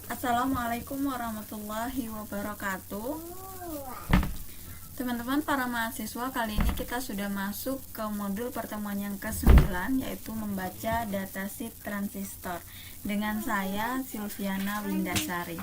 Assalamualaikum warahmatullahi wabarakatuh. Teman-teman para mahasiswa, kali ini kita sudah masuk ke modul pertemuan yang ke-9, yaitu membaca datasheet transistor dengan saya Silviana Windasari.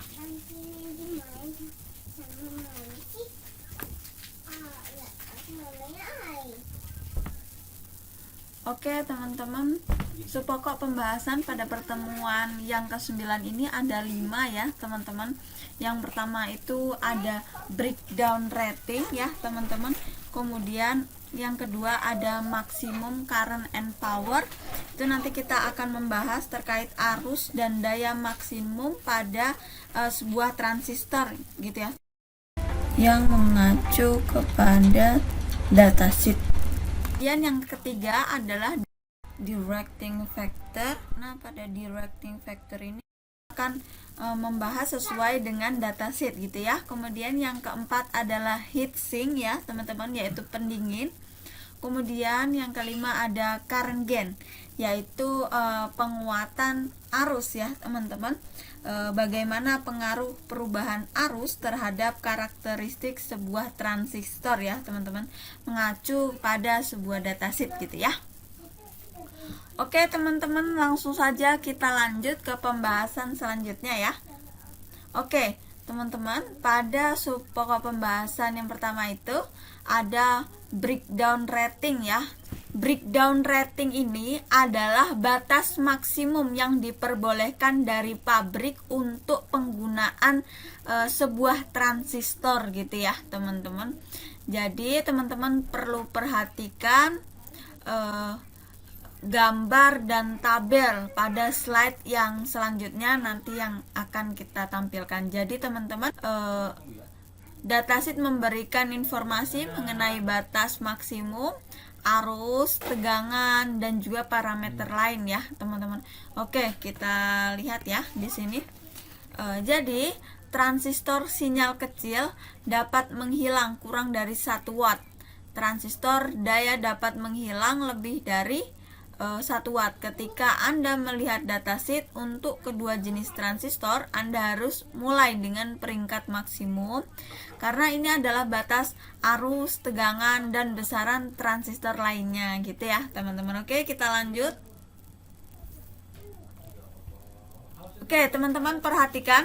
Oke teman-teman, pokok pembahasan pada pertemuan yang ke-9 ini ada 5 ya teman-teman. Yang pertama itu ada breakdown rating ya teman-teman. Kemudian yang kedua ada maksimum current and power. Itu nanti kita akan membahas terkait arus dan daya maksimum pada sebuah transistor gitu ya, yang mengacu kepada datasheet. Kemudian yang ketiga adalah directing factor. Nah, pada directing factor ini akan membahas sesuai dengan datasheet gitu ya. Kemudian yang keempat adalah heat sink ya teman-teman, yaitu pendingin. Kemudian yang kelima ada current gain, yaitu penguatan arus ya teman-teman. Bagaimana pengaruh perubahan arus terhadap karakteristik sebuah transistor ya teman-teman, mengacu pada sebuah datasheet gitu ya. Oke teman-teman, langsung saja kita lanjut ke pembahasan selanjutnya ya. Oke teman-teman, pada pokok pembahasan yang pertama itu ada breakdown rating ya. Breakdown rating ini adalah batas maksimum yang diperbolehkan dari pabrik untuk penggunaan sebuah transistor gitu ya teman-teman. Jadi teman-teman perlu perhatikan gambar dan tabel pada slide yang selanjutnya nanti yang akan kita tampilkan. Jadi teman-teman, datasheet memberikan informasi mengenai batas maksimum, arus, tegangan, dan juga parameter lain ya teman-teman. Oke, kita lihat ya di sini. Jadi transistor sinyal kecil dapat menghilang kurang dari 1 watt. Transistor daya dapat menghilang lebih dari 1 watt. Ketika Anda melihat datasheet untuk kedua jenis transistor, Anda harus mulai dengan peringkat maksimum karena ini adalah batas arus, tegangan, dan besaran transistor lainnya gitu ya teman-teman. Oke, kita lanjut. Oke teman-teman, perhatikan.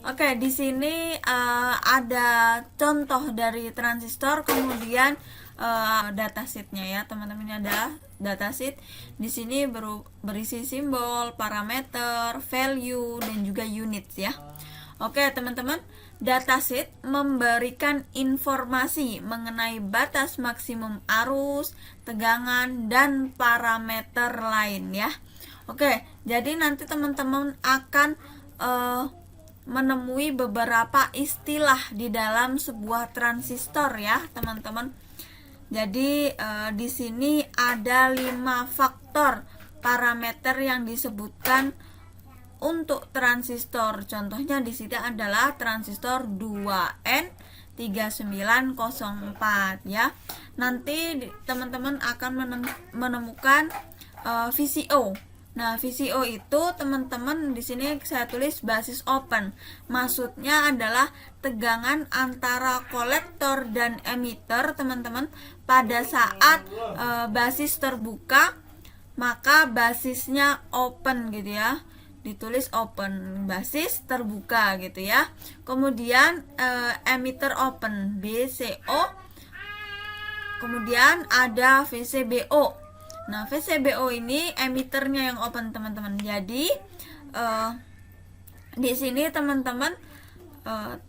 Oke, di sini ada contoh dari transistor, kemudian datasheetnya ya teman-teman. Ini adalah datasheet. Di sini berisi simbol, parameter, value, dan juga units ya. Oke teman-teman, datasheet memberikan informasi mengenai batas maksimum arus, tegangan, dan parameter lain ya. Oke, jadi nanti teman-teman akan menemui beberapa istilah di dalam sebuah transistor ya teman-teman. Jadi di sini ada 5 faktor parameter yang disebutkan untuk transistor. Contohnya di sini adalah transistor 2N3904 ya. Nanti teman-teman akan menemukan VCO. Nah, VCO itu teman-teman di sini saya tulis basis open. Maksudnya adalah tegangan antara kolektor dan emitter teman-teman. Pada saat basis terbuka, maka basisnya open gitu ya. Ditulis open, basis terbuka gitu ya. Kemudian emitter open, BCO. Kemudian ada VCBO. Nah, VCBO ini emiternya yang open teman-teman. Jadi di sini teman-teman,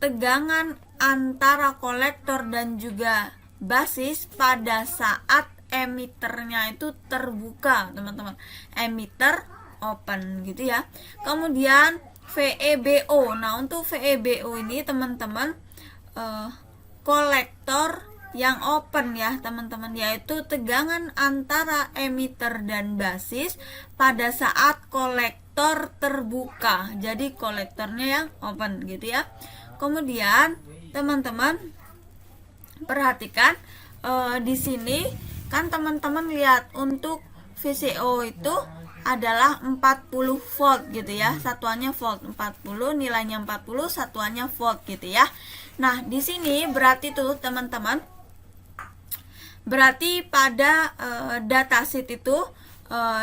tegangan antara kolektor dan juga basis pada saat emiternya itu terbuka teman-teman. Emitter open gitu ya. Kemudian VEBO. Nah, untuk VEBO ini teman-teman, kolektor yang open ya teman-teman, yaitu tegangan antara emitter dan basis pada saat kolektor terbuka. Jadi kolektornya yang open gitu ya. Kemudian teman-teman perhatikan di sini kan teman-teman lihat untuk VCO itu adalah 40 volt gitu ya. Satuannya volt, 40 nilainya 40, satuannya volt gitu ya. Nah, di sini berarti tuh teman-teman, berarti pada datasheet itu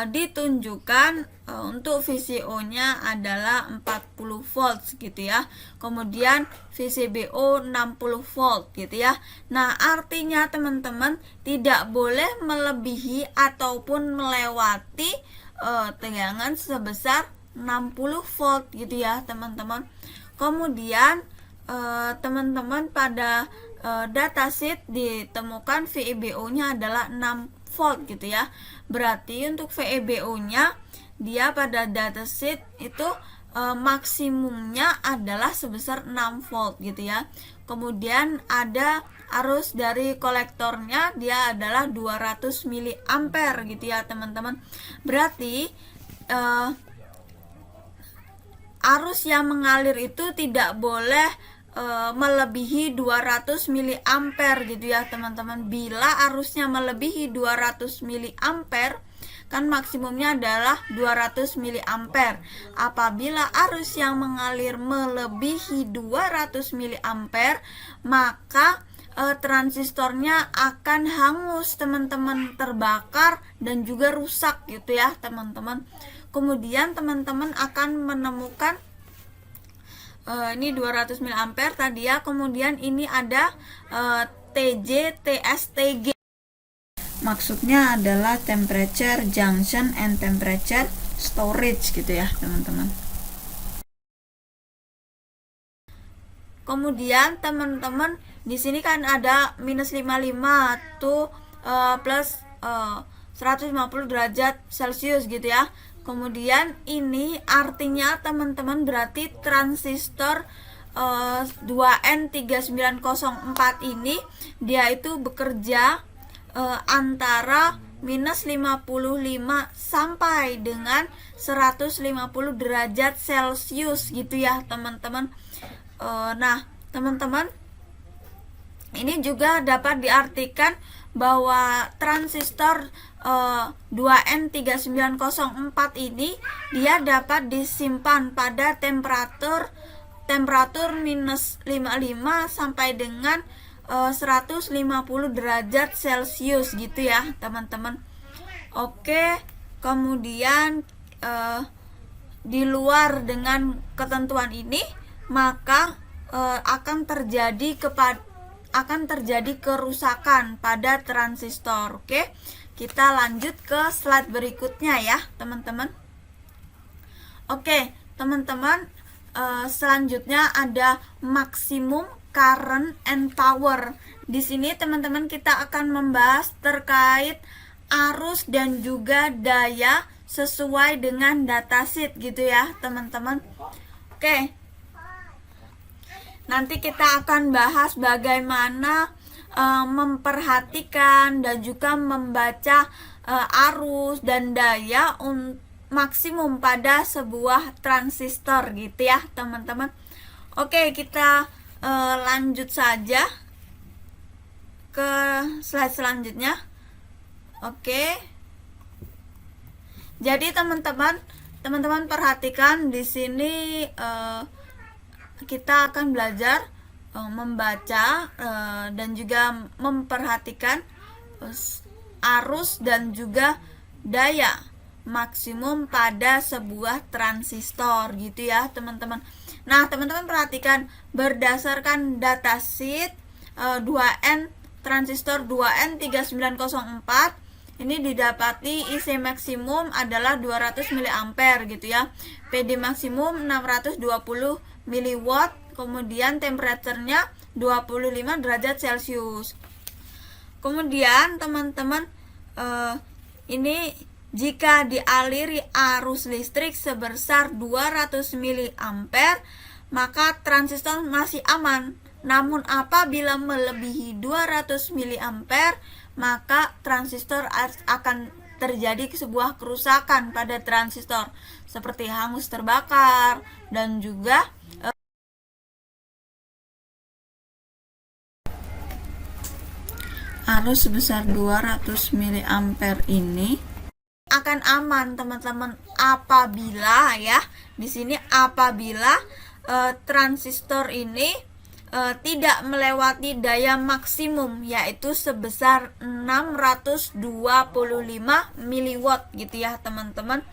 ditunjukkan untuk VCO-nya adalah 40 volts gitu ya. Kemudian VCBO 60 volt gitu ya. Nah, artinya teman-teman tidak boleh melebihi ataupun melewati tegangan sebesar 60 volt gitu ya, teman-teman. Kemudian teman-teman pada datasheet ditemukan VEBO-nya adalah 6 volt gitu ya. Berarti untuk VEBO-nya dia pada datasheet itu maksimumnya adalah sebesar 6 volt gitu ya. Kemudian ada arus dari kolektornya, dia adalah 200 mA gitu ya, teman-teman. Berarti arus yang mengalir itu tidak boleh melebihi 200 mA gitu ya, teman-teman. Bila arusnya melebihi 200 mA, kan maksimumnya adalah 200 mA. Apabila arus yang mengalir melebihi 200 mA, maka transistornya akan hangus, teman-teman, terbakar dan juga rusak gitu ya, teman-teman. Kemudian teman-teman akan menemukan ini 200 mA tadi ya. Kemudian ini ada TJ, TSTG. Maksudnya adalah temperature junction and temperature storage gitu ya, teman-teman. Kemudian teman-teman di sini kan ada minus 55 tuh plus 150 derajat Celcius gitu ya. Kemudian ini artinya teman-teman berarti transistor 2N3904 ini dia itu bekerja antara minus 55 sampai dengan 150 derajat Celcius gitu ya, teman-teman. Nah, teman-teman, ini juga dapat diartikan bahwa transistor 2N3904 ini dia dapat disimpan pada temperatur minus 55 sampai dengan 150 derajat Celcius gitu ya, teman-teman. Oke, kemudian di luar dengan ketentuan ini, maka akan terjadi kerusakan pada transistor. Oke, kita lanjut ke slide berikutnya ya, teman-teman. Oke, teman-teman, selanjutnya ada maksimum current and power. Di sini teman-teman kita akan membahas terkait arus dan juga daya sesuai dengan datasheet gitu ya, teman-teman. Oke. Nanti kita akan bahas bagaimana memperhatikan dan juga membaca arus dan daya maksimum pada sebuah transistor gitu ya, teman-teman. Oke, kita lanjut saja ke slide selanjutnya. Oke. Jadi teman-teman perhatikan di sini kita akan belajar membaca dan juga memperhatikan arus dan juga daya maksimum pada sebuah transistor gitu ya, teman-teman. Nah, teman-teman perhatikan berdasarkan datasheet 2N transistor 2N3904 ini didapati IC maksimum adalah 200 mA gitu ya. PD maksimum 620 mW, kemudian temperaturnya 25 derajat Celcius. Kemudian teman-teman ini jika dialiri arus listrik sebesar 200 mA, maka transistor masih aman. Namun apabila melebihi 200 mA, maka transistor akan terjadi sebuah kerusakan pada transistor seperti hangus, terbakar, dan juga arus sebesar 200 mA ini akan aman teman-teman apabila ya di sini apabila transistor ini tidak melewati daya maksimum yaitu sebesar 625 miliwatt gitu ya teman-teman.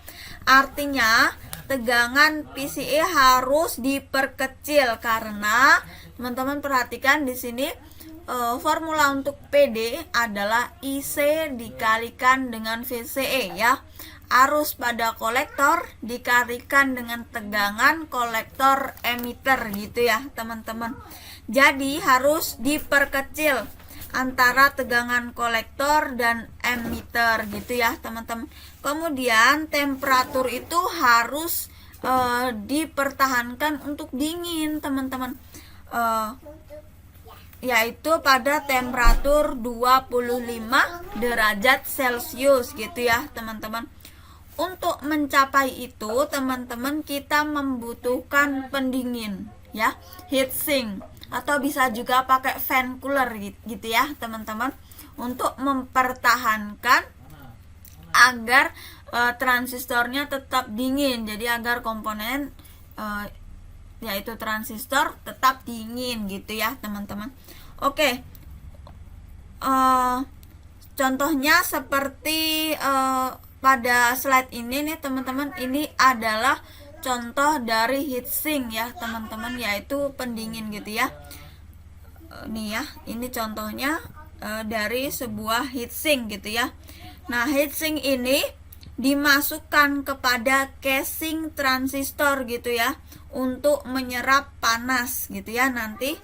Artinya tegangan PCE harus diperkecil karena teman-teman perhatikan di sini formula untuk PD adalah IC dikalikan dengan VCE ya. Arus pada kolektor dikalikan dengan tegangan kolektor emitter gitu ya teman-teman. Jadi harus diperkecil antara tegangan kolektor dan emitter gitu ya teman-teman. Kemudian temperatur itu harus dipertahankan untuk dingin teman-teman, yaitu pada temperatur 25 derajat Celcius gitu ya teman-teman. Untuk mencapai itu teman-teman kita membutuhkan pendingin ya, heatsink, atau bisa juga pakai fan cooler gitu ya teman-teman, untuk mempertahankan agar transistornya tetap dingin. Jadi agar komponen yaitu transistor tetap dingin gitu ya teman-teman. Oke, contohnya seperti pada slide ini nih teman-teman. Ini adalah contoh dari heatsink ya teman-teman, yaitu pendingin gitu ya. Nih ya, ini contohnya dari sebuah heatsink gitu ya. Nah, heatsink ini dimasukkan kepada casing transistor gitu ya untuk menyerap panas gitu ya. Nanti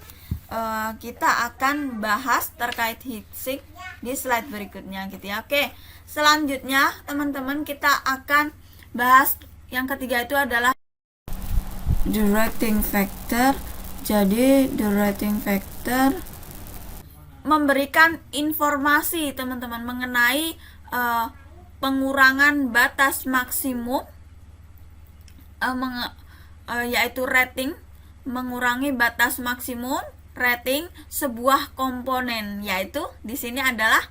kita akan bahas terkait heatsink di slide berikutnya gitu ya. Oke, selanjutnya teman-teman kita akan bahas yang ketiga, itu adalah directing factor. Jadi directing factor memberikan informasi teman-teman mengenai pengurangan batas maksimum, yaitu rating, mengurangi batas maksimum rating sebuah komponen, yaitu di sini adalah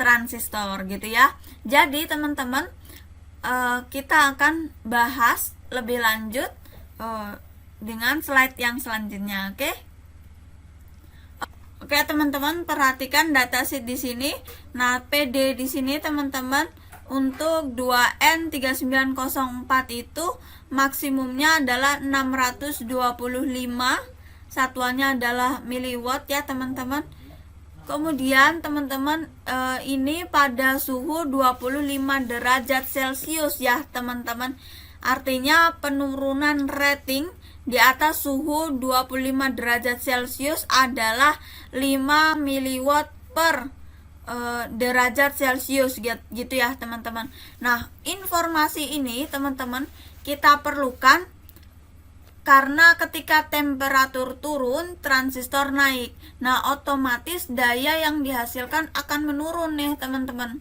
transistor gitu ya. Jadi teman-teman kita akan bahas lebih lanjut dengan slide yang selanjutnya. Oke teman-teman, perhatikan datasheet di sini. Nah, PD di sini teman-teman untuk 2N3904 itu maksimumnya adalah 625, satuannya adalah miliwatt ya teman-teman. Kemudian teman-teman ini pada suhu 25 derajat Celcius ya teman-teman. Artinya penurunan rating di atas suhu 25 derajat Celcius adalah 5 miliwatt per derajat Celcius gitu ya teman-teman. Nah, informasi ini teman-teman kita perlukan karena ketika temperatur turun, transistor naik. Nah, otomatis daya yang dihasilkan akan menurun nih teman-teman.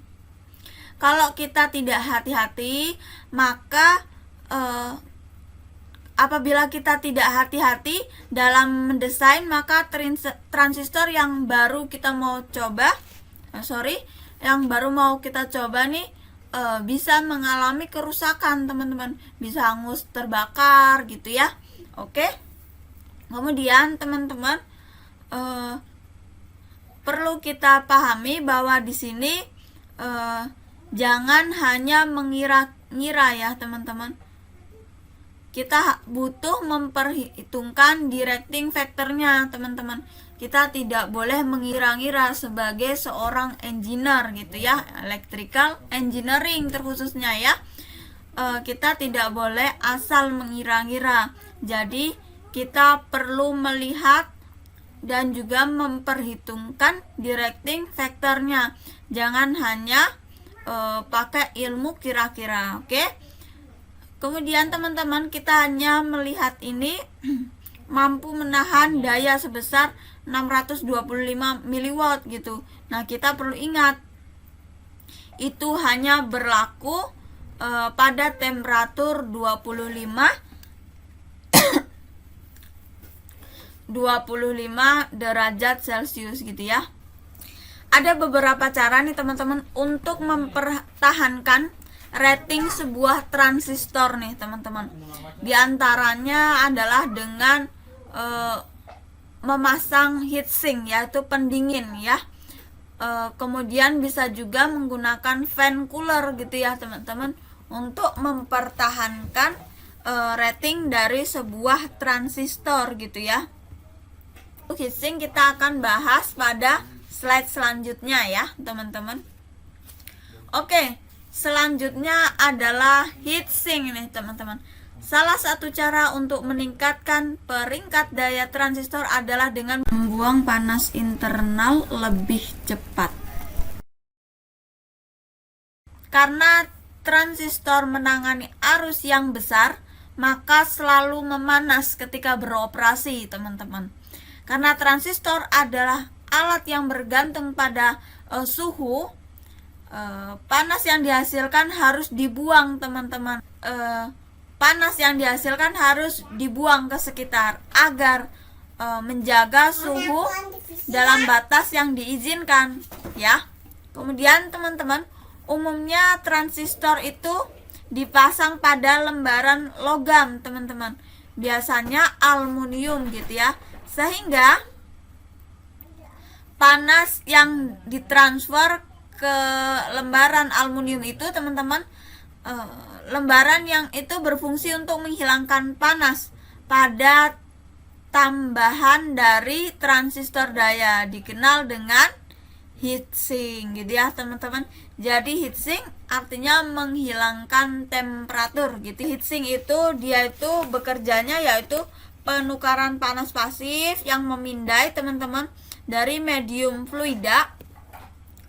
Kalau kita tidak hati-hati, maka apabila kita tidak hati-hati dalam mendesain, maka transistor yang baru kita mau coba, yang baru mau kita coba nih bisa mengalami kerusakan teman-teman, bisa hangus, terbakar gitu ya. Oke. Kemudian teman-teman perlu kita pahami bahwa di sini jangan hanya mengira-ngira ya teman-teman. Kita butuh memperhitungkan directing factornya teman-teman. Kita tidak boleh mengira-ngira sebagai seorang engineer gitu ya, electrical engineering terkhususnya ya. Kita tidak boleh asal mengira-ngira. Jadi kita perlu melihat dan juga memperhitungkan directing factornya. Jangan hanya pakai ilmu kira-kira, oke? Kemudian teman-teman kita hanya melihat ini mampu menahan daya sebesar 625 miliwatt gitu. Nah, kita perlu ingat itu hanya berlaku pada temperatur 25 derajat Celcius gitu ya. Ada beberapa cara nih teman-teman untuk mempertahankan rating sebuah transistor nih teman-teman. Di antaranya adalah dengan memasang heatsink, yaitu pendingin ya. Kemudian bisa juga menggunakan fan cooler gitu ya teman-teman, untuk mempertahankan rating dari sebuah transistor gitu ya. Heatsink kita akan bahas pada slide selanjutnya ya teman-teman. Oke, selanjutnya adalah heatsink nih teman-teman. Salah satu cara untuk meningkatkan peringkat daya transistor adalah dengan membuang panas internal lebih cepat. Karena transistor menangani arus yang besar, maka selalu memanas ketika beroperasi teman-teman. Karena transistor adalah alat yang bergantung pada suhu, panas yang dihasilkan harus dibuang teman-teman. Panas yang dihasilkan harus dibuang ke sekitar agar menjaga suhu dalam batas yang diizinkan ya. Kemudian teman-teman, umumnya transistor itu dipasang pada lembaran logam teman-teman, biasanya aluminium gitu ya, sehingga panas yang ditransfer ke lembaran aluminium itu teman-teman, lembaran yang itu berfungsi untuk menghilangkan panas pada tambahan dari transistor daya, dikenal dengan heatsink gitu ya teman-teman. Jadi heatsink artinya menghilangkan temperatur gitu. Heatsink itu dia itu bekerjanya yaitu penukaran panas pasif yang memindai teman-teman dari medium fluida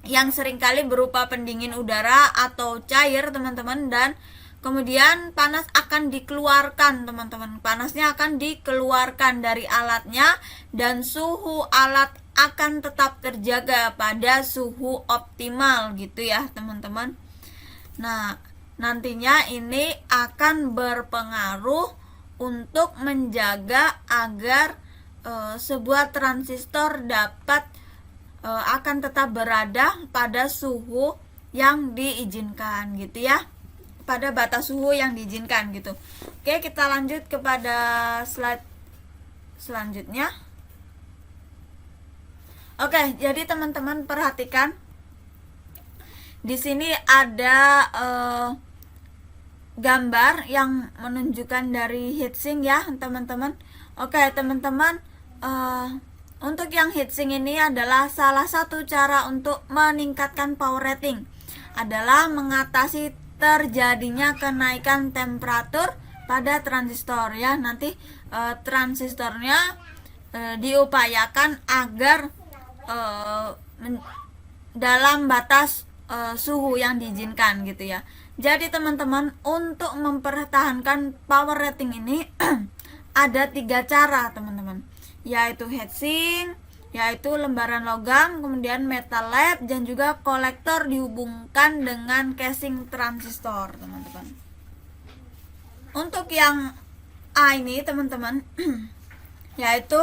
yang seringkali berupa pendingin udara atau cair teman-teman, dan kemudian panas akan dikeluarkan teman-teman. Panasnya akan dikeluarkan dari alatnya dan suhu alat akan tetap terjaga pada suhu optimal gitu ya teman-teman. Nah, nantinya ini akan berpengaruh untuk menjaga agar sebuah transistor dapat akan tetap berada pada suhu yang diizinkan gitu ya, pada batas suhu yang diizinkan gitu. Oke, kita lanjut kepada slide selanjutnya. Oke, jadi teman-teman perhatikan di sini ada gambar yang menunjukkan dari heatsink ya teman-teman. Oke teman-teman, untuk yang heatsink ini adalah salah satu cara untuk meningkatkan power rating, adalah mengatasi terjadinya kenaikan temperatur pada transistor ya. Nanti transistornya diupayakan agar dalam batas suhu yang diizinkan gitu ya. Jadi teman-teman, untuk mempertahankan power rating ini ada 3 cara teman-teman, yaitu heatsink, yaitu lembaran logam, kemudian metal lab, dan juga kolektor dihubungkan dengan casing transistor teman-teman. Untuk yang A ini teman-teman yaitu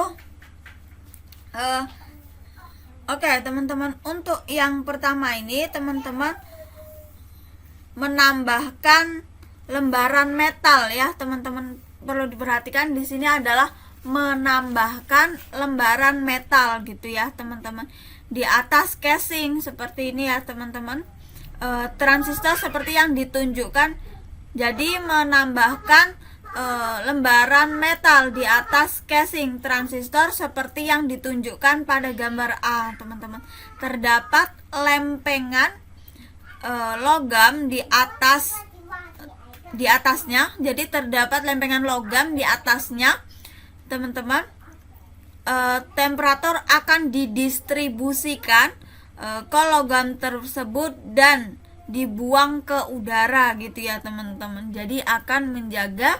oke teman-teman, untuk yang pertama ini teman-teman menambahkan lembaran metal ya teman-teman. Perlu diperhatikan di sini adalah menambahkan lembaran metal gitu ya teman-teman di atas casing seperti ini ya teman-teman. Transistor seperti yang ditunjukkan, jadi menambahkan lembaran metal di atas casing transistor seperti yang ditunjukkan pada gambar A teman-teman. Terdapat lempengan logam di atasnya, jadi terdapat lempengan logam di atasnya teman-teman. Temperatur akan didistribusikan ke logam tersebut dan dibuang ke udara gitu ya teman-teman. Jadi akan menjaga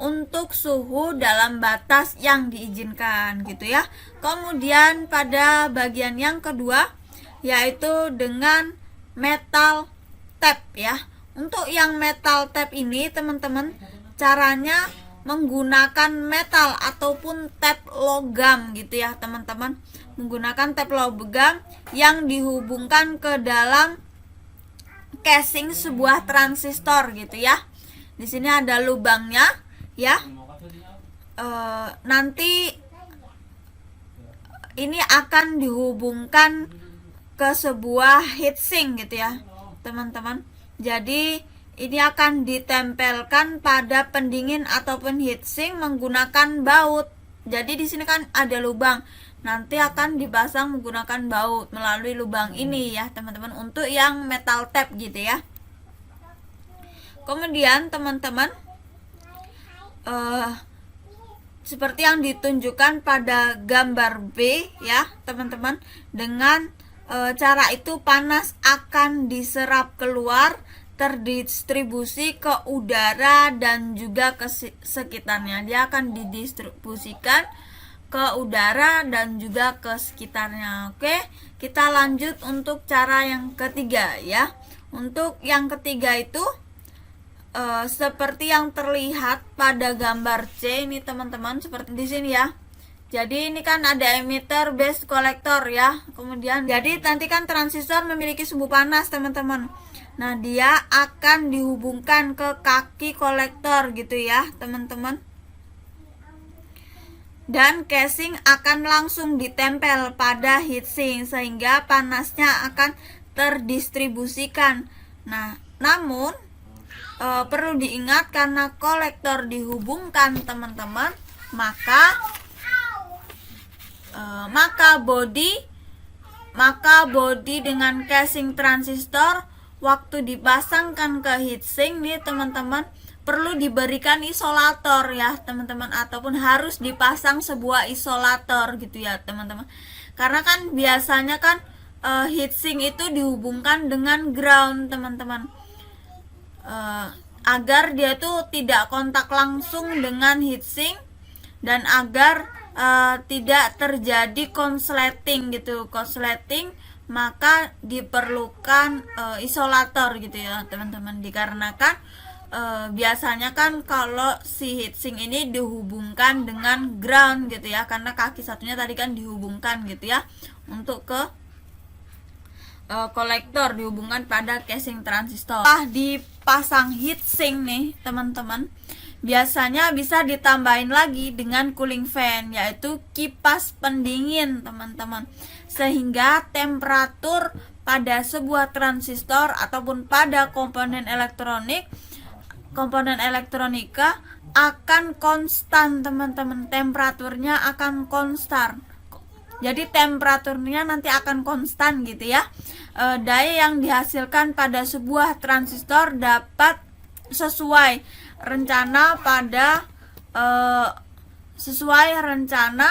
untuk suhu dalam batas yang diizinkan gitu ya. Kemudian pada bagian yang kedua yaitu dengan metal tape ya. Untuk yang metal tape ini teman-teman, caranya menggunakan metal ataupun tape logam gitu ya teman-teman. Menggunakan tape logam yang dihubungkan ke dalam casing sebuah transistor gitu ya. Di sini ada lubangnya ya. Nanti ini akan dihubungkan ke sebuah heatsink gitu ya teman-teman. Jadi ini akan ditempelkan pada pendingin ataupun heatsink menggunakan baut. Jadi di sini kan ada lubang, nanti akan dipasang menggunakan baut melalui lubang ini ya teman-teman, untuk yang metal tape gitu ya. Kemudian teman-teman seperti yang ditunjukkan pada gambar B ya teman-teman, dengan cara itu panas akan diserap keluar, terdistribusi ke udara dan juga ke sekitarnya. Dia akan didistribusikan ke udara dan juga ke sekitarnya. Oke, kita lanjut untuk cara yang ketiga ya. Untuk yang ketiga itu seperti yang terlihat pada gambar C ini teman-teman, seperti di sini ya. Jadi ini kan ada emitter, base, kolektor ya. Kemudian jadi nanti kan transistor memiliki sumbu panas teman-teman. Nah, dia akan dihubungkan ke kaki kolektor gitu ya teman-teman. Dan casing akan langsung ditempel pada heatsink sehingga panasnya akan terdistribusikan. Nah, namun perlu diingat karena kolektor dihubungkan teman-teman, maka body dengan casing transistor waktu dipasangkan ke heatsink nih teman-teman perlu diberikan isolator ya teman-teman, ataupun harus dipasang sebuah isolator gitu ya teman-teman. Karena kan biasanya kan heatsink itu dihubungkan dengan ground teman-teman, agar dia tuh tidak kontak langsung dengan heatsink dan agar tidak terjadi konsleting gitu. Konsleting maka diperlukan isolator gitu ya teman-teman, dikarenakan biasanya kan kalau si heatsink ini dihubungkan dengan ground gitu ya, karena kaki satunya tadi kan dihubungkan gitu ya. Untuk ke kolektor dihubungkan pada casing transistor. Setelah dipasang heatsink nih teman-teman, biasanya bisa ditambahin lagi dengan cooling fan, yaitu kipas pendingin teman-teman, sehingga temperatur pada sebuah transistor ataupun pada komponen elektronika akan konstan teman-teman. Temperaturnya akan konstan, jadi temperaturnya nanti akan konstan gitu ya. Daya yang dihasilkan pada sebuah transistor dapat sesuai rencana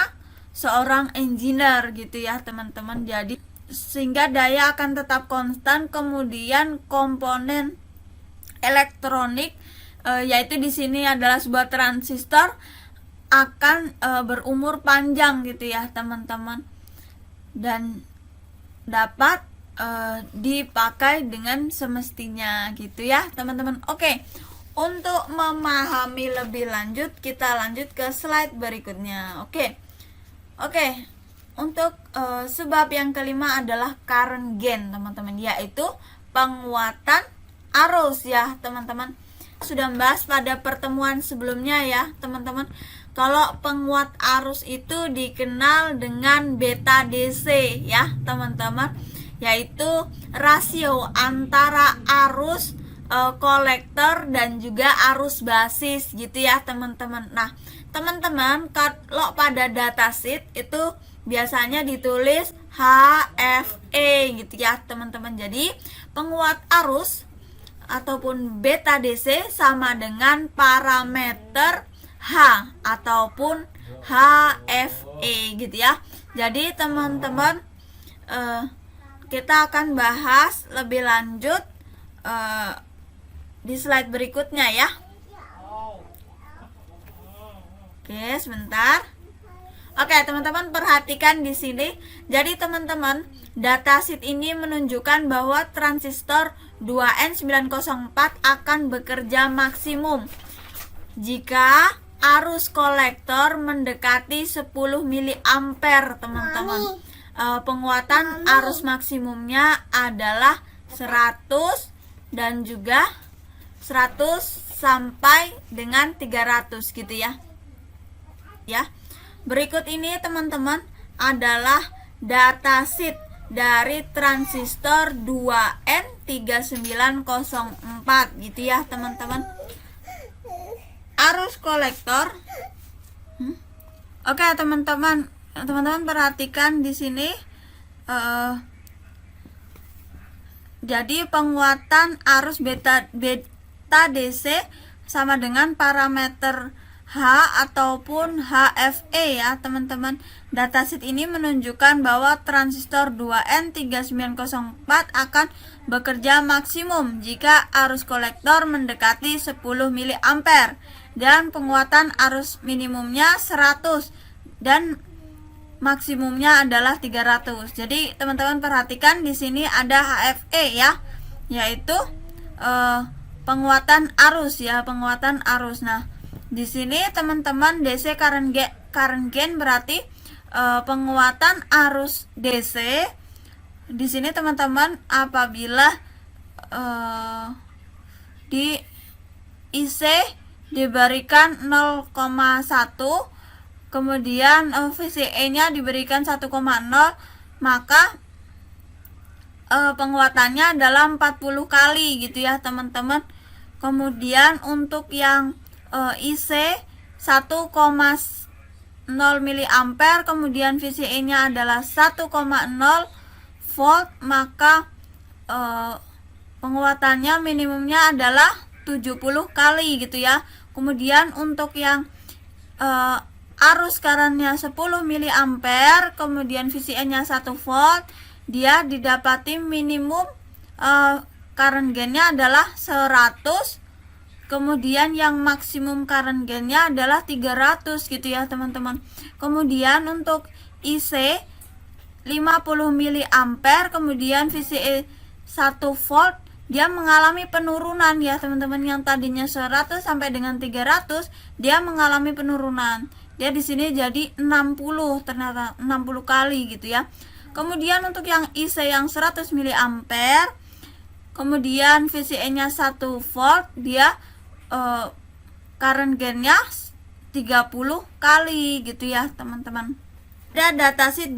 seorang engineer gitu ya teman-teman. Jadi sehingga daya akan tetap konstan. Kemudian komponen elektronik yaitu di sini adalah sebuah transistor akan berumur panjang gitu ya teman-teman, dan dapat dipakai dengan semestinya gitu ya teman-teman. Oke, untuk memahami lebih lanjut kita lanjut ke slide berikutnya. Oke, untuk sebab yang kelima adalah current gain teman-teman, yaitu penguatan arus ya teman-teman. Sudah membahas pada pertemuan sebelumnya ya teman-teman, kalau penguat arus itu dikenal dengan beta DC ya teman-teman, yaitu rasio antara arus kolektor dan juga arus basis gitu ya teman-teman. Nah teman-teman, kalau pada datasheet itu biasanya ditulis HFE gitu ya teman-teman. Jadi penguat arus ataupun beta DC sama dengan parameter H ataupun HFE gitu ya. Jadi teman-teman kita akan bahas lebih lanjut di slide berikutnya ya. Oke, sebentar. Oke, teman-teman perhatikan di sini. Jadi teman-teman, datasheet ini menunjukkan bahwa transistor 2N904 akan bekerja maksimum jika arus kolektor mendekati 10 mA teman-teman. Penguatan arus maksimumnya adalah 100 dan juga 100 sampai dengan 300 gitu ya. Berikut ini teman-teman adalah datasheet dari transistor 2N3904 gitu ya teman-teman. Arus kolektor. Oke teman-teman perhatikan di sini. Jadi penguatan arus beta DC sama dengan parameter H ataupun HFE ya teman-teman. Datasheet ini menunjukkan bahwa transistor 2N3904 akan bekerja maksimum jika arus kolektor mendekati 10 mA dan penguatan arus minimumnya 100 dan maksimumnya adalah 300. Jadi teman-teman perhatikan di sini ada HFE ya, yaitu penguatan arus ya, penguatan arus. Nah, di sini teman-teman DC current gain berarti penguatan arus DC. Di sini teman-teman apabila di IC diberikan 0,1, kemudian VCE-nya diberikan 1,0, maka penguatannya adalah 40 kali gitu ya teman-teman. Kemudian untuk yang IC 1,0 mA, kemudian VCE-nya adalah 1,0 volt, maka penguatannya minimumnya adalah 70 kali gitu ya. Kemudian untuk yang arus current-nya 10 mA, kemudian VCE-nya 1 volt, dia didapati minimum current gain-nya adalah 100. Kemudian yang maksimum current gain-nya adalah 300 gitu ya teman-teman. Kemudian untuk IC 50 mA, kemudian VCE 1 volt, dia mengalami penurunan ya teman-teman. Yang tadinya 100 sampai dengan 300, dia mengalami penurunan. Dia di sini jadi 60, ternyata 60 kali gitu ya. Kemudian untuk yang IC yang 100 mA, kemudian VCE-nya 1 volt, dia current gain-nya 30 kali gitu ya teman-teman. Ada datasheet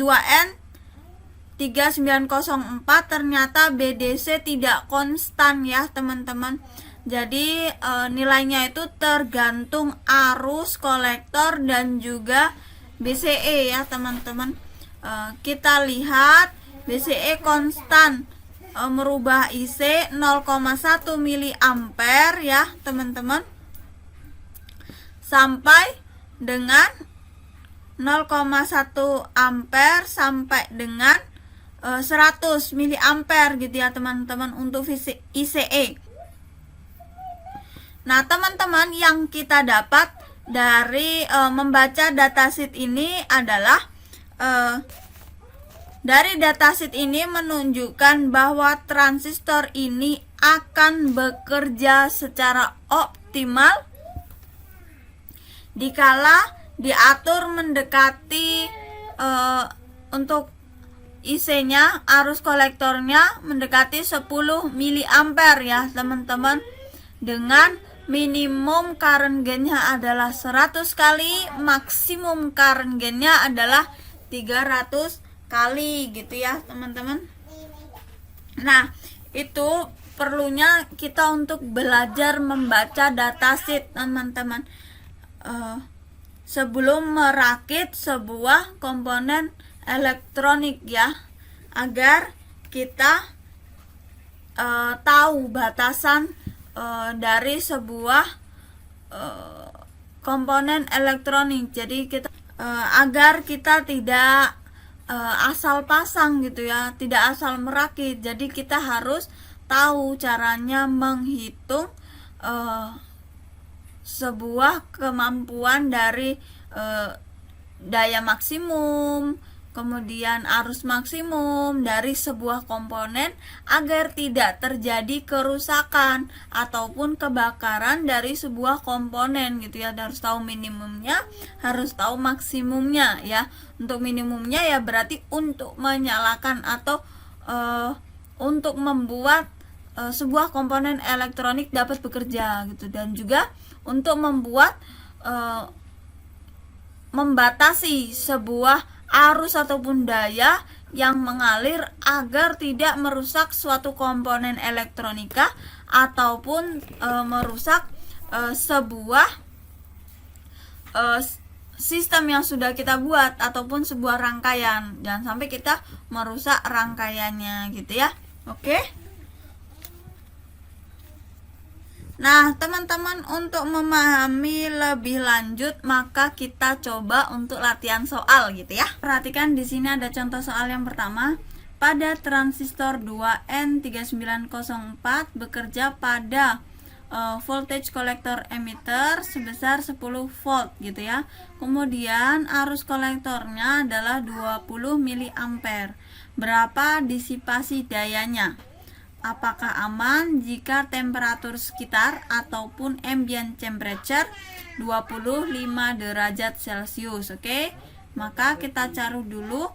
2N3904, ternyata BDC tidak konstan ya teman-teman. Jadi nilainya itu tergantung arus kolektor dan juga BCE ya teman-teman. Kita lihat BCE konstan, merubah IC 0,1 mA ya teman-teman, sampai dengan 0,1 ampere sampai dengan 100 mA gitu ya teman-teman untuk ICE. Nah teman-teman, yang kita dapat dari membaca datasheet ini adalah dari datasheet ini menunjukkan bahwa transistor ini akan bekerja secara optimal dikala diatur mendekati untuk IC-nya, arus kolektornya mendekati 10 mA ya teman-teman, dengan minimum current gain-nya adalah 100 kali, maksimum current gain-nya adalah 300 kali gitu ya teman-teman. Nah, itu perlunya kita untuk belajar membaca datasheet teman-teman sebelum merakit sebuah komponen elektronik ya, agar kita tahu batasan dari sebuah komponen elektronik. Jadi kita agar kita tidak asal pasang gitu ya, tidak asal merakit. Jadi kita harus tahu caranya menghitung sebuah kemampuan dari daya maksimum, kemudian arus maksimum dari sebuah komponen, agar tidak terjadi kerusakan ataupun kebakaran dari sebuah komponen gitu ya. Harus tahu minimumnya, harus tahu maksimumnya ya. Untuk minimumnya ya berarti untuk menyalakan atau untuk membuat sebuah komponen elektronik dapat bekerja gitu, dan juga untuk membuat membatasi sebuah arus ataupun daya yang mengalir agar tidak merusak suatu komponen elektronika ataupun merusak sebuah sistem yang sudah kita buat ataupun sebuah rangkaian. Jangan sampai kita merusak rangkaiannya gitu ya. Oke. Nah, teman-teman, untuk memahami lebih lanjut maka kita coba untuk latihan soal gitu ya. Perhatikan di sini ada contoh soal yang pertama. Pada transistor 2N3904 bekerja pada voltage kolektor emitter sebesar 10 volt gitu ya. Kemudian arus kolektornya adalah 20 mA. Berapa disipasi dayanya? Apakah aman jika temperatur sekitar ataupun ambient temperature 25 derajat Celcius? Oke. Maka kita cari dulu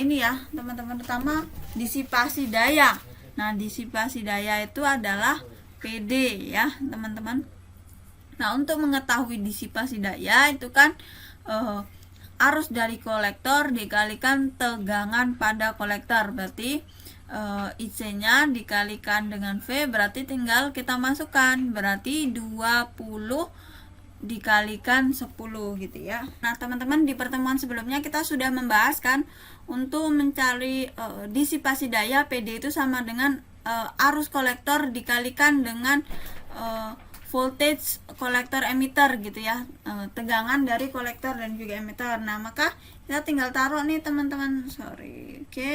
ini ya, teman-teman. Pertama, disipasi daya. Nah, disipasi daya itu adalah PD ya, teman-teman. Nah, untuk mengetahui disipasi daya itu kan arus dari kolektor dikalikan tegangan pada kolektor. Berarti IC-nya dikalikan dengan V, berarti tinggal kita masukkan, berarti 20 dikalikan 10 gitu ya. Nah, teman-teman, di pertemuan sebelumnya kita sudah membahas kan, untuk mencari disipasi daya PD itu sama dengan arus kolektor dikalikan dengan voltage kolektor emitter gitu ya, tegangan dari kolektor dan juga emitter. Nah, maka kita tinggal taruh nih teman-teman, oke,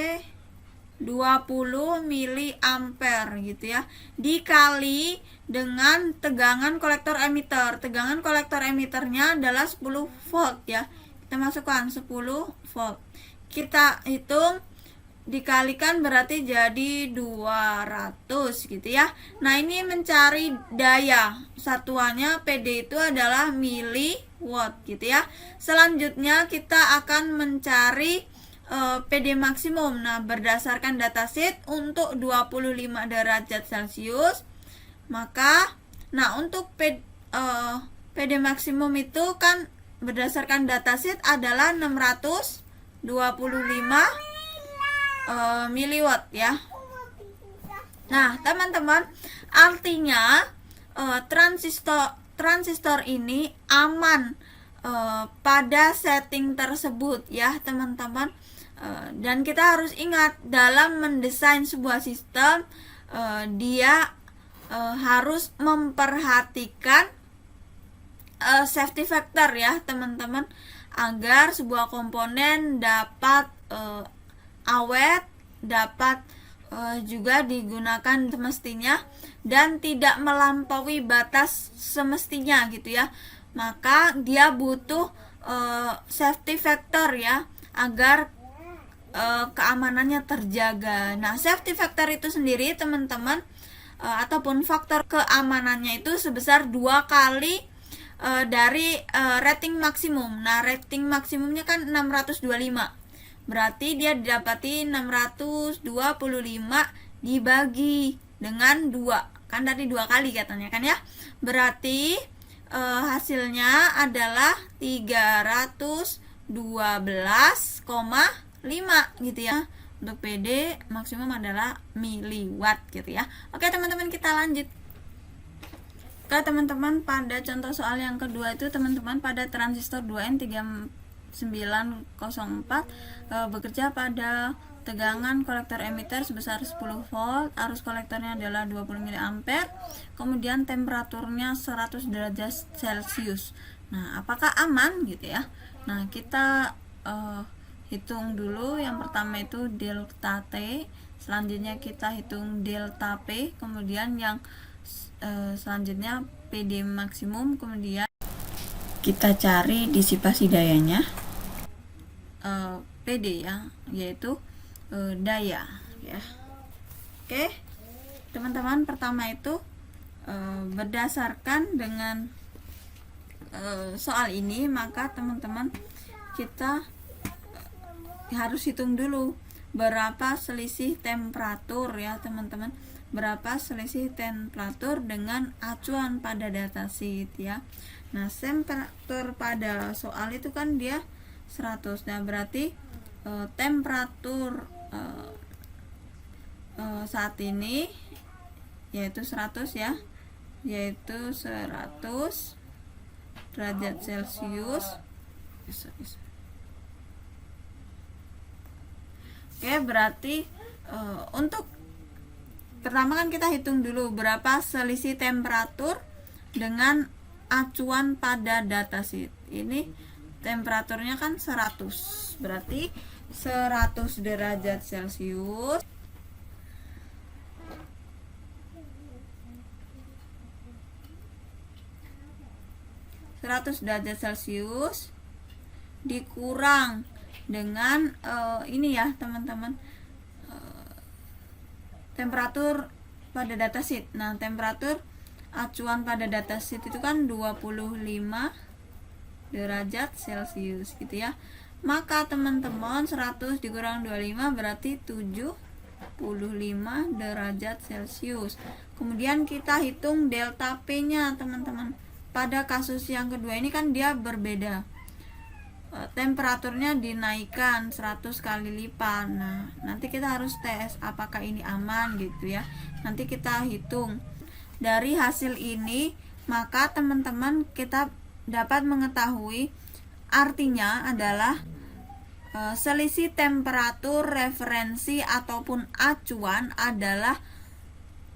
20 miliampere gitu ya, dikali dengan tegangan kolektor emitter. Tegangan kolektor emitternya adalah 10 volt ya. Kita masukkan 10 volt. Kita hitung dikalikan berarti jadi 200 gitu ya. Nah, ini mencari daya. Satuannya PD itu adalah miliwatt gitu ya. Selanjutnya kita akan mencari PD maksimum. Nah, berdasarkan datasheet untuk 25 derajat Celcius, maka untuk PD maksimum itu kan berdasarkan datasheet adalah 625 miliwatt ya. Nah, teman-teman, artinya transistor ini aman pada setting tersebut ya, teman-teman. Dan kita harus ingat, dalam mendesain sebuah sistem dia harus memperhatikan safety factor ya, teman-teman, agar sebuah komponen dapat awet, dapat juga digunakan semestinya dan tidak melampaui batas semestinya gitu ya. Maka dia butuh safety factor ya, agar keamanannya terjaga. Nah, safety factor itu sendiri, teman-teman, ataupun faktor keamanannya itu sebesar 2 kali dari rating maksimum. Nah, rating maksimumnya kan 625. Berarti dia didapati 625 dibagi dengan 2. Kan tadi 2 kali katanya kan ya. Berarti hasilnya adalah 312,5 gitu ya. Untuk PD maksimum adalah miliwatt gitu ya. Oke, teman-teman, kita lanjut. Oke, teman-teman, pada contoh soal yang kedua itu, teman-teman, pada transistor 2N3904 bekerja pada tegangan kolektor emitter sebesar 10 volt, arus kolektornya adalah 20 mA, kemudian temperaturnya 100 derajat Celcius. Nah, apakah aman gitu ya? Nah, kita hitung dulu. Yang pertama itu delta T, selanjutnya kita hitung delta P, kemudian yang selanjutnya PD maksimum, kemudian kita cari disipasi dayanya, PD ya, yaitu daya ya. Oke, teman-teman, pertama itu berdasarkan dengan soal ini, maka teman-teman kita harus hitung dulu berapa selisih temperatur ya teman-teman, berapa selisih temperatur dengan acuan pada datasheet ya. Nah, temperatur pada soal itu kan dia 100. Nah, berarti temperatur saat ini yaitu 100 ya, yaitu 100 derajat Celcius. Oke, berarti untuk pertama kan kita hitung dulu berapa selisih temperatur dengan acuan pada datasheet. Ini temperaturnya kan 100, berarti 100 derajat Celcius dikurang dengan ini ya teman-teman, temperatur pada datasheet. Nah, temperatur acuan pada datasheet itu kan 25 derajat Celcius gitu ya. Maka teman-teman 100 dikurang 25 berarti 75 derajat Celcius. Kemudian kita hitung delta P nya teman-teman. Pada kasus yang kedua ini kan dia berbeda, temperaturnya dinaikkan 100 kali lipat. Nah, nanti kita harus tes apakah ini aman gitu ya. Nanti kita hitung dari hasil ini, maka teman-teman kita dapat mengetahui artinya adalah selisih temperatur referensi ataupun acuan adalah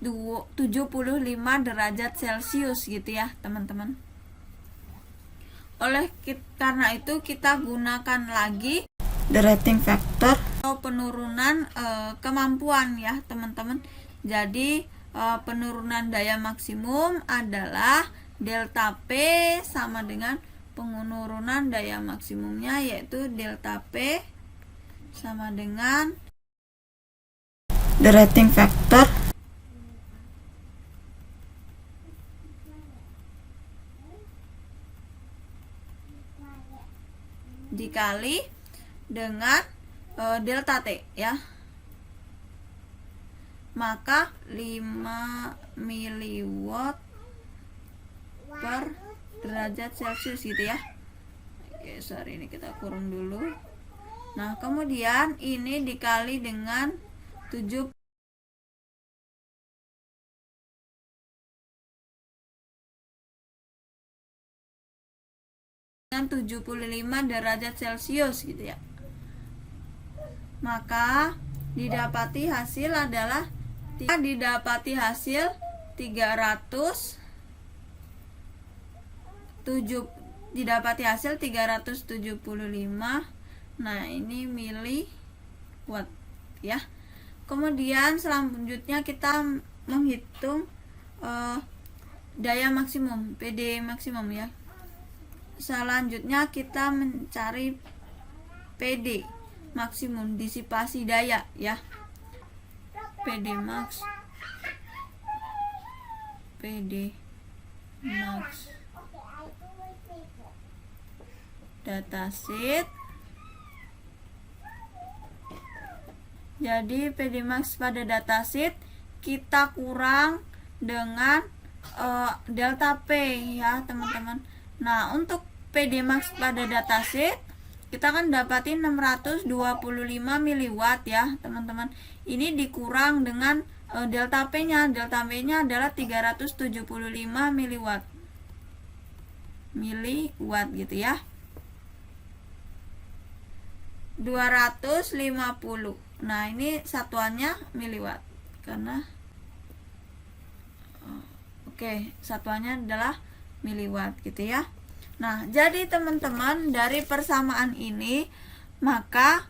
75 derajat Celcius gitu ya teman-teman. Karena itu kita gunakan lagi the rating factor atau penurunan kemampuan ya teman-teman. Jadi penurunan daya maksimum adalah delta P sama dengan penurunan daya maksimumnya, yaitu delta P sama dengan the rating factor dikali dengan delta T ya. Maka 5 miliwatt per derajat Celcius gitu ya. Oke, sorry, ini kita kurang dulu. Nah, kemudian ini dikali dengan 75 derajat Celcius gitu ya. Maka didapati hasil 375. Nah, ini miliwatt ya. Kemudian selanjutnya kita menghitung daya maksimum, PD maksimum ya. Selanjutnya kita mencari PD maksimum disipasi daya ya. PD max datasheet. Jadi PD max pada datasheet kita kurang dengan delta P ya teman-teman. Nah, untuk PD max pada datasheet kita kan dapatin 625 miliwatt ya teman-teman. Ini dikurang dengan delta P nya. Delta P nya adalah 375 miliwatt gitu ya. 250. Nah, ini satuannya miliwatt karena satuannya adalah miliwatt gitu ya. Nah, jadi teman-teman dari persamaan ini maka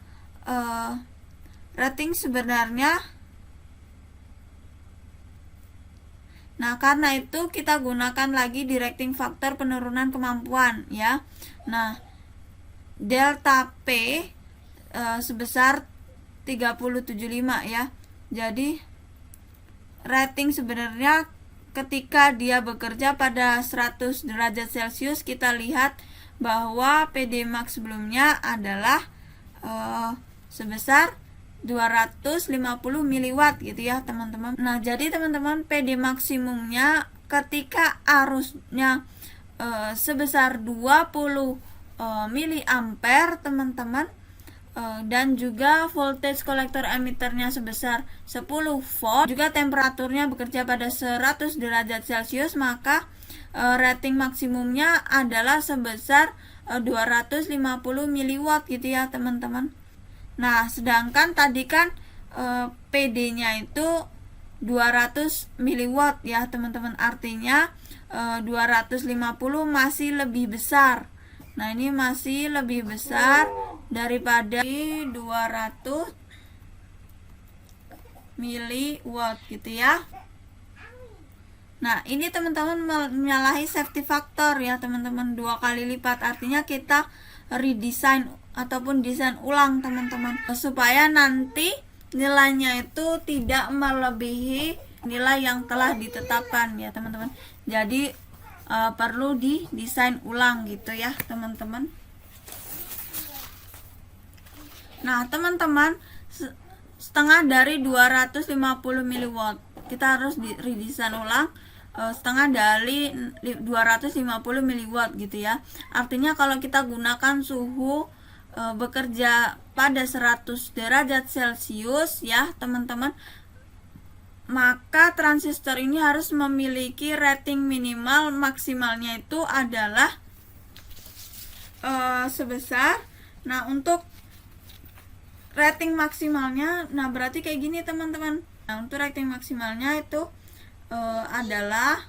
rating sebenarnya, nah karena itu kita gunakan lagi di rating faktor penurunan kemampuan ya. Nah, delta P sebesar 375 ya. Jadi rating sebenarnya ketika dia bekerja pada 100 derajat Celcius, kita lihat bahwa PD max sebelumnya adalah sebesar 250 miliwatt gitu ya teman-teman. Nah, jadi teman-teman, PD maksimumnya ketika arusnya sebesar 20 miliampere teman-teman, dan juga voltage kolektor emiternya sebesar 10 volt, juga temperaturnya bekerja pada 100 derajat Celcius, maka rating maksimumnya adalah sebesar 250 miliwatt gitu ya teman-teman. Nah, sedangkan tadi kan PD-nya itu 200 miliwatt ya teman-teman, artinya 250 masih lebih besar. Nah, ini masih lebih besar daripada 200 miliwatt gitu ya. Nah, ini teman-teman menyalahi safety factor ya teman-teman, 2 kali lipat. Artinya kita redesign ataupun desain ulang teman-teman, supaya nanti nilainya itu tidak melebihi nilai yang telah ditetapkan ya teman-teman. Jadi perlu didesain ulang gitu ya teman-teman. Nah teman-teman, setengah dari 250 miliwatt kita harus redesign ulang, setengah dari 250 miliwatt gitu ya. Artinya kalau kita gunakan suhu bekerja pada 100 derajat Celcius ya teman-teman, maka transistor ini harus memiliki rating minimal maksimalnya itu adalah sebesar, nah untuk rating maksimalnya, nah berarti kayak gini teman-teman. Nah untuk rating maksimalnya itu adalah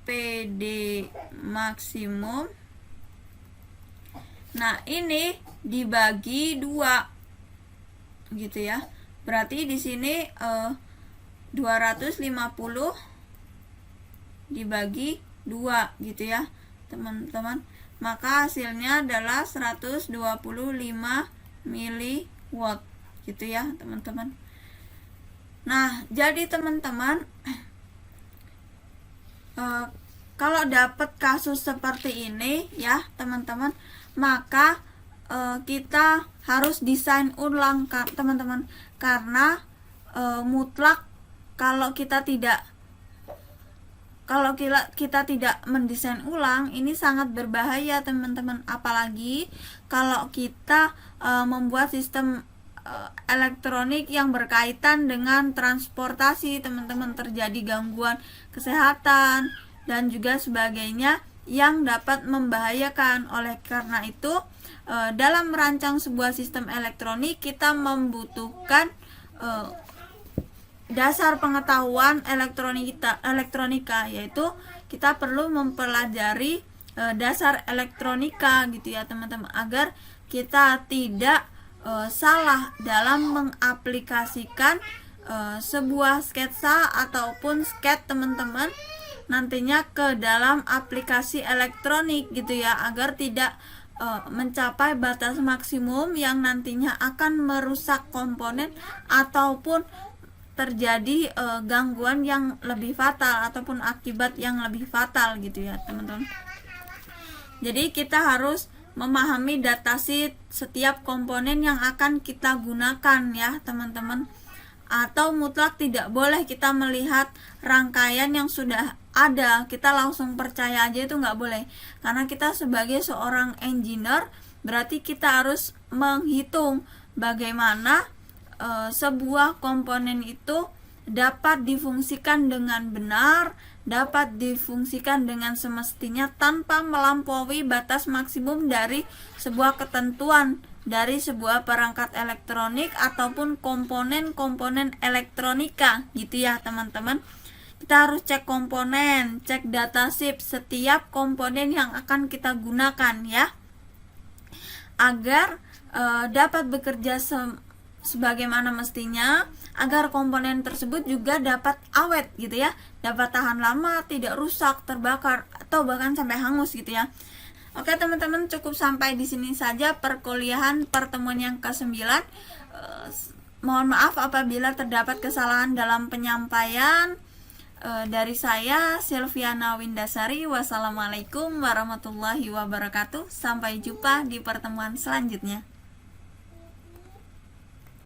PD maksimum. Nah ini dibagi 2 gitu ya. Berarti di sini 250 dibagi 2 gitu ya teman-teman. Maka hasilnya adalah 125 miliwatt gitu ya teman-teman. Nah, jadi teman-teman, kalau dapat kasus seperti ini ya teman-teman, maka kita harus desain ulang teman-teman, karena mutlak kalau kita tidak mendesain ulang ini sangat berbahaya teman-teman. Apalagi kalau kita membuat sistem elektronik yang berkaitan dengan transportasi teman-teman, terjadi gangguan kesehatan dan juga sebagainya yang dapat membahayakan. Oleh karena itu dalam merancang sebuah sistem elektronik kita membutuhkan dasar pengetahuan elektronika, yaitu kita perlu mempelajari dasar elektronika gitu ya teman-teman, agar kita tidak salah dalam mengaplikasikan sebuah sketsa ataupun sketch teman-teman nantinya ke dalam aplikasi elektronik gitu ya, agar tidak mencapai batas maksimum yang nantinya akan merusak komponen ataupun terjadi gangguan yang lebih fatal ataupun akibat yang lebih fatal gitu ya teman-teman. Jadi kita harus memahami datasheet setiap komponen yang akan kita gunakan ya teman-teman, atau mutlak tidak boleh kita melihat rangkaian yang sudah ada kita langsung percaya aja, itu nggak boleh, karena kita sebagai seorang engineer berarti kita harus menghitung bagaimana sebuah komponen itu dapat difungsikan dengan benar, dapat difungsikan dengan semestinya tanpa melampaui batas maksimum dari sebuah ketentuan dari sebuah perangkat elektronik ataupun komponen-komponen elektronika gitu ya teman-teman. Kita harus cek komponen, cek datasheet setiap komponen yang akan kita gunakan ya, agar dapat bekerja sebagaimana mestinya, agar komponen tersebut juga dapat awet gitu ya, dapat tahan lama, tidak rusak, terbakar, atau bahkan sampai hangus gitu ya. Oke teman-teman, cukup sampai di sini saja perkuliahan pertemuan yang ke-9. Mohon maaf apabila terdapat kesalahan dalam penyampaian. Dari saya Silviana Windasari. Wassalamualaikum warahmatullahi wabarakatuh. Sampai jumpa di pertemuan selanjutnya.